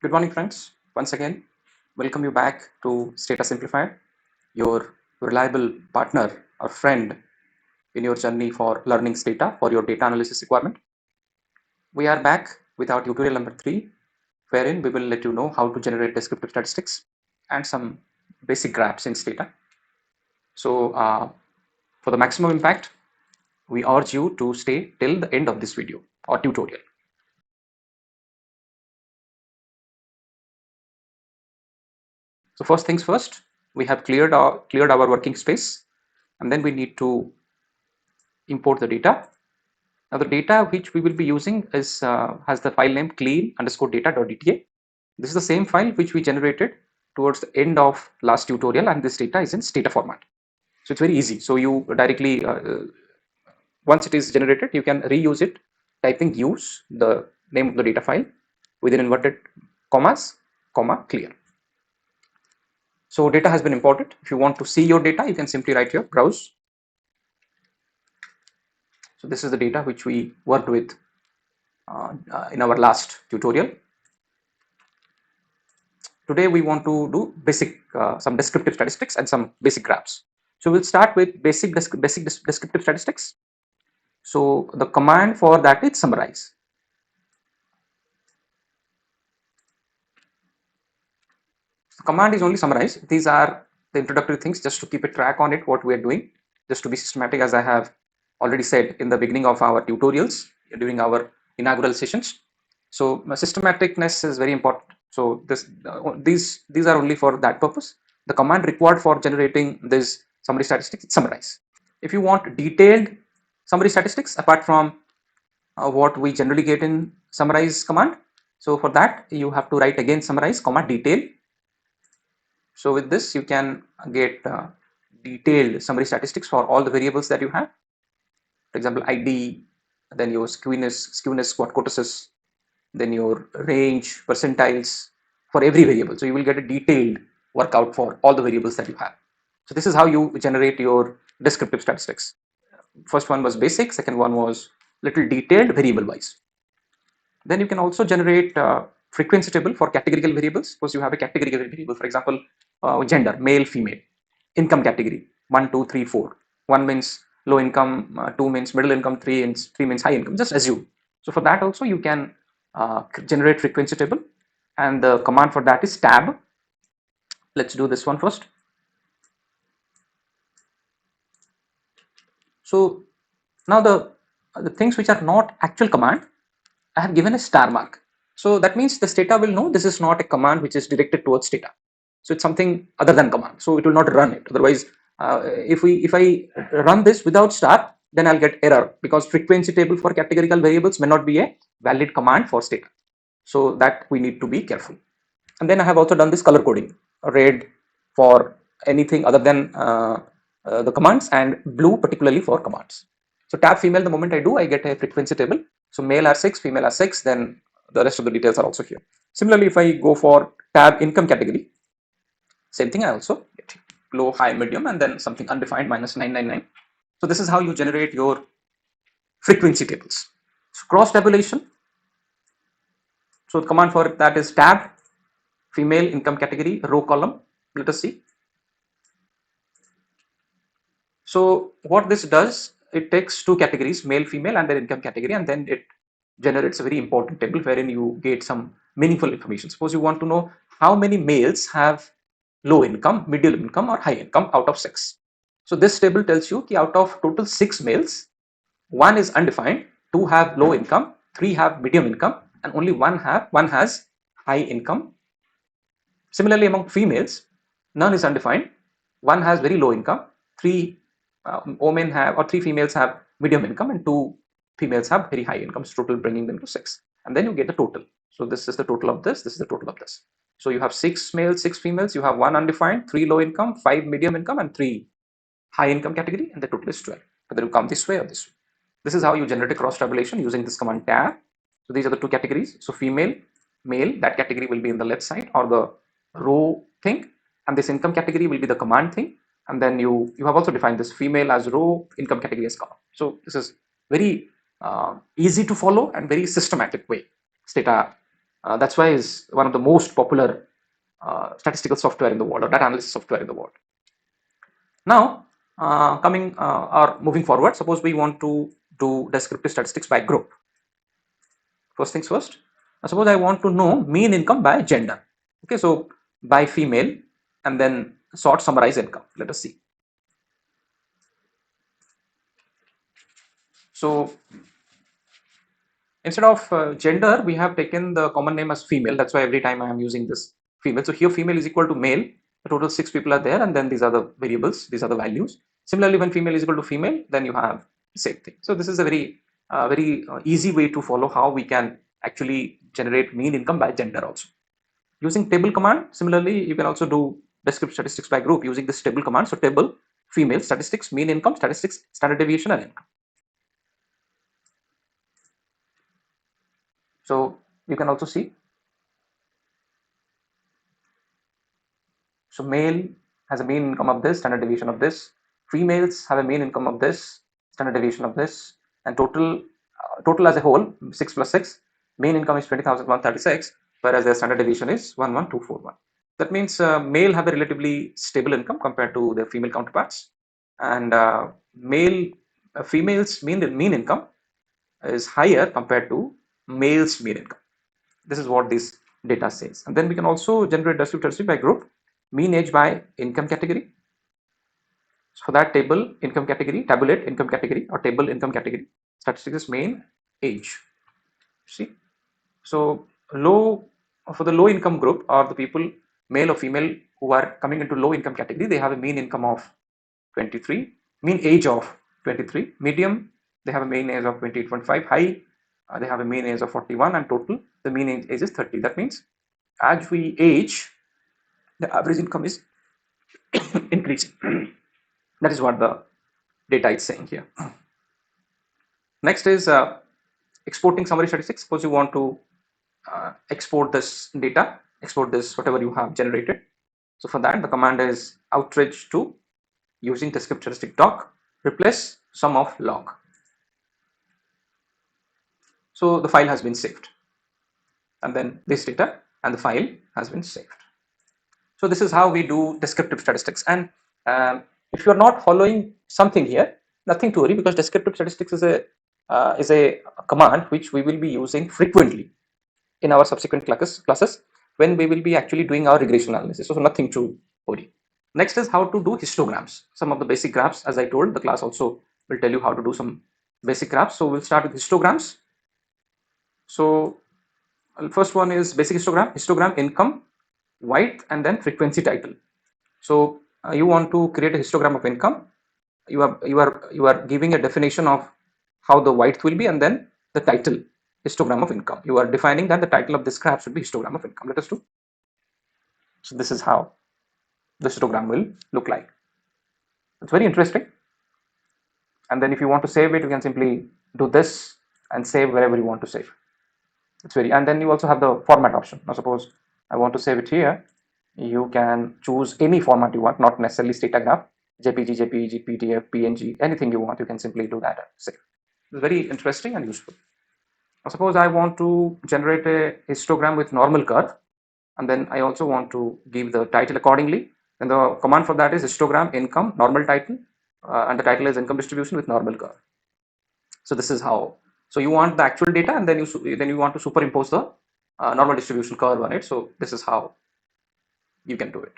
Good morning, friends. Once again, welcome you back to STATA Simplified, your reliable partner or friend in your journey for learning STATA for your data analysis requirement. We are back with our tutorial number 3, wherein we will let you know how to generate descriptive statistics and some basic graphs in STATA. So, for the maximum impact, we urge you to stay till the end of this video or tutorial. So first things first, we have cleared our working space, and then we need to import the data. Now the data which we will be using is has the file name clean_data.dta. This is the same file which we generated towards the end of last tutorial, and this data is in STATA format. So it's very easy. So you directly once it is generated, you can reuse it, typing use the name of the data file within inverted commas, comma clear. So data has been imported. If you want to see your data, you can simply write here browse. So this is the data which we worked with in our last tutorial. Today we want to do basic some descriptive statistics and some basic graphs. So we'll start with basic descriptive statistics. So the command for that is summarize. The command is only summarize. These are the introductory things just to keep a track on it, what we are doing, just to be systematic, as I have already said in the beginning of our tutorials during our inaugural sessions. So systematicness is very important. So these are only for that purpose. The command required for generating this summary statistics is summarize. If you want detailed summary statistics apart from what we generally get in summarize command, so for that you have to write again summarize comma detail. So with this you can get detailed summary statistics for all the variables that you have. For example, ID, then your skewness, squat cortices, then your range, percentiles for every variable. So you will get a detailed workout for all the variables that you have. So this is how you generate your descriptive statistics. First one was basic, second one was little detailed variable wise. Then you can also generate frequency table for categorical variables. Suppose you have a categorical variable, for example, gender, male, female, income category 1, 2, 3, 4. 1 means low income, 2 means middle income, 3 means high income. Just assume. So for that also you can generate frequency table, and the command for that is tab. Let's do this one first. So now the things which are not actual command, I have given a star mark. So that means the STATA will know this is not a command which is directed towards STATA. So it's something other than command. So it will not run it. Otherwise, if I run this without star, then I'll get error, because frequency table for categorical variables may not be a valid command for STATA. So that we need to be careful. And then I have also done this color coding, red for anything other than the commands, and blue particularly for commands. So tab female, the moment I do, I get a frequency table. So male are 6, female are 6, then the rest of the details are also here. Similarly, if I go for tab income category, same thing, I also get low, high, medium, and then something undefined minus 999. So this is how you generate your frequency tables. So cross tabulation. So the command for that is tab female income category row column. Let us see. So what this does, it takes two categories, male, female, and their income category, and then it generates a very important table wherein you get some meaningful information. Suppose you want to know how many males have low income, middle income, or high income out of 6. So this table tells you that out of total 6 males, 1 is undefined, 2 have low income, 3 have medium income, and only one has high income. Similarly, among females, none is undefined, 1 has very low income, 3 women have, or 3 females have medium income, and 2 females have very high incomes, total bringing them to 6. And then you get the total. So this is the total of this is the total of this. So you have 6 males, 6 females, you have 1 undefined, 3 low income, 5 medium income, and 3 high income category, and the total is 12, whether you come this way or this way. This is how you generate a cross tabulation using this command tab. So these are the two categories. So female, male, that category will be in the left side or the row thing, and this income category will be the command thing. And then you have also defined this female as row, income category as column. So this is very easy to follow and very systematic way STATA That's why it's one of the most popular statistical software in the world, or data analysis software in the world. Now, or moving forward, suppose we want to do descriptive statistics by group. First things first, suppose I want to know mean income by gender. Okay, so by female, and then sort summarize income. Let us see. So instead of gender, we have taken the common name as female. That's why every time I am using this female. So here female is equal to male. The total 6 people are there, and then these are the variables, these are the values. Similarly, when female is equal to female, then you have the same thing. So this is a very easy way to follow how we can actually generate mean income by gender also. Using table command, similarly, you can also do descriptive statistics by group using this table command. So table, female, statistics, mean income, statistics, standard deviation, and income. So you can also see. So male has a mean income of this, standard deviation of this. Females have a mean income of this, standard deviation of this, and total as a whole 6 plus 6. Mean income is 20,136, whereas their standard deviation is 11241. That means male have a relatively stable income compared to their female counterparts, and females mean income is higher compared to males mean income. This is what this data says. And then we can also generate descriptive statistic by group, mean age by income category. So for that, table income category, tabulate income category, or table income category. Statistics is mean age. See, so for the low income group, or the people male or female who are coming into low income category, they have a mean income of 23, mean age of 23. Medium, they have a mean age of 28.5. High, they have a mean age of 41, and total the mean age is 30. That means as we age, the average income is increasing. That is what the data is saying here. Next is exporting summary statistics. Suppose you want to export this data, export this whatever you have generated. So for that, the command is outreach to, using descriptive statistic doc, replace sum of log. So the file has been saved, and then this data and the file has been saved. So this is how we do descriptive statistics. And if you are not following something here, nothing to worry, because descriptive statistics is a command which we will be using frequently in our subsequent classes when we will be actually doing our regression analysis. So nothing to worry. Next is how to do histograms. Some of the basic graphs, as I told, the class also will tell you how to do some basic graphs. So we'll start with histograms. So first one is basic histogram income, width, and then frequency title. So you want to create a histogram of income. You are giving a definition of how the width will be, and then the title, histogram of income. You are defining that the title of this graph should be histogram of income. Let us do. So this is how the histogram will look like. It's very interesting. And then if you want to save it, you can simply do this and save wherever you want to save. It's very, and then you also have the format option. Now suppose I want to save it here. You can choose any format you want, not necessarily STATA graph, JPG, PDF, PNG, anything you want. You can simply do that and save. It's very interesting and useful. Now suppose I want to generate a histogram with normal curve, and then I also want to give the title accordingly. Then the command for that is histogram income normal title, and the title is income distribution with normal curve. So this is how. So you want the actual data, and then you want to superimpose the normal distribution curve on it. So this is how you can do it.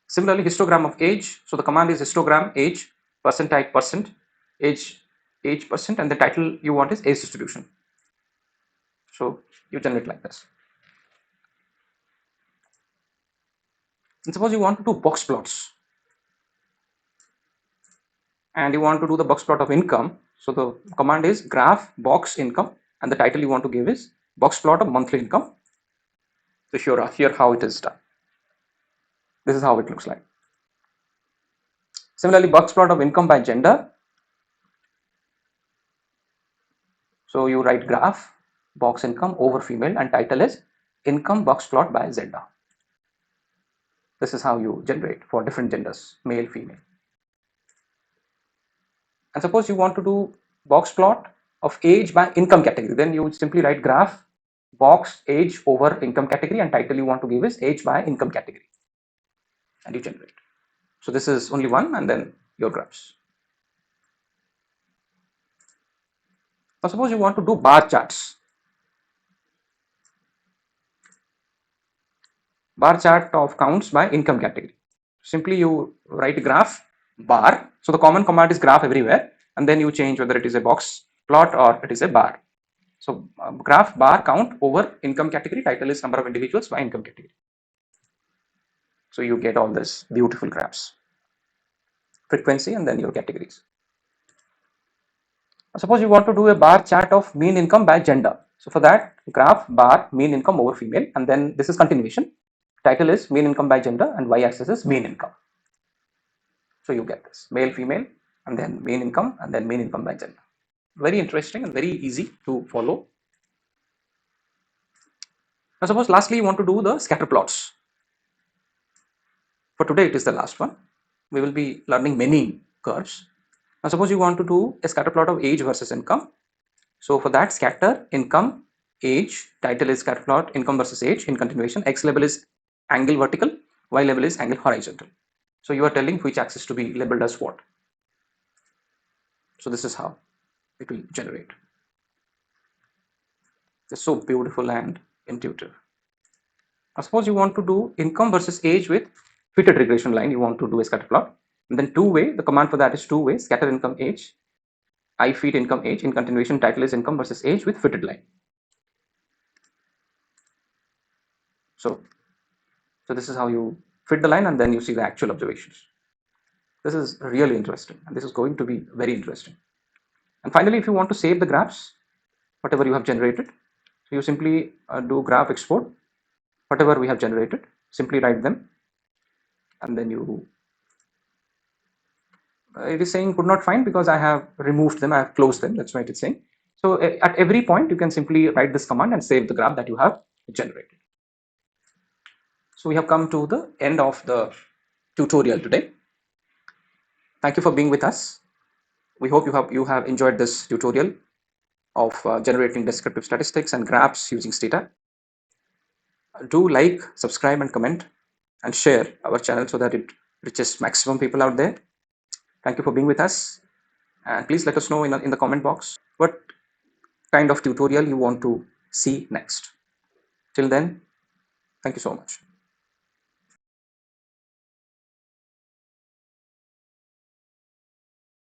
Similarly, histogram of age. So the command is histogram age percent type percent age percent, and the title you want is age distribution. So you generate like this. And suppose you want to do box plots, and you want to do the box plot of income. So the command is graph box income, and the title you want to give is box plot of monthly income. So here how it is done. This is how it looks like. Similarly, box plot of income by gender. So you write graph box income over female, and title is income box plot by gender. This is how you generate for different genders, male, female. And suppose you want to do box plot of age by income category, then you would simply write graph box age over income category, and title you want to give is age by income category, and you generate. So this is only one, and then your graphs. Now suppose you want to do bar charts. Bar chart of counts by income category. Simply you write graph bar. So the common command is graph everywhere, and then you change whether it is a box plot or it is a bar. So graph bar count over income category, title is number of individuals by income category. So you get all this beautiful graphs, frequency, and then your categories. Suppose you want to do a bar chart of mean income by gender. So for that, graph bar mean income over female, and then this is continuation. Title is mean income by gender, and y-axis is mean income. So you get this male, female, and then mean income, and then mean income by gender. Very interesting and very easy to follow. Now suppose lastly you want to do the scatter plots. For today it is the last one. We will be learning many curves. Now suppose you want to do a scatter plot of age versus income. So for that, scatter income age, title is scatter plot income versus age in continuation. X label is angle vertical, y label is angle horizontal. So you are telling which axis to be labeled as what. So this is how it will generate. It's so beautiful and intuitive. Now suppose you want to do income versus age with fitted regression line. You want to do a scatter plot, and then two-way. The command for that is two-way, scatter income age, I feed income age in continuation. Title is income versus age with fitted line. So this is how you fit the line, and then you see the actual observations. This is really interesting, and this is going to be very interesting. And finally, if you want to save the graphs, whatever you have generated, so you simply do graph export, whatever we have generated, simply write them, and then you it is saying could not find because I have removed them, I have closed them, that's why it is saying. So at every point you can simply write this command and save the graph that you have generated. So we have come to the end of the tutorial today. Thank you for being with us. We hope you have enjoyed this tutorial of generating descriptive statistics and graphs using STATA. Do like, subscribe, and comment, and share our channel so that it reaches maximum people out there. Thank you for being with us, and please let us know in the comment box what kind of tutorial you want to see next. Till then, thank you so much.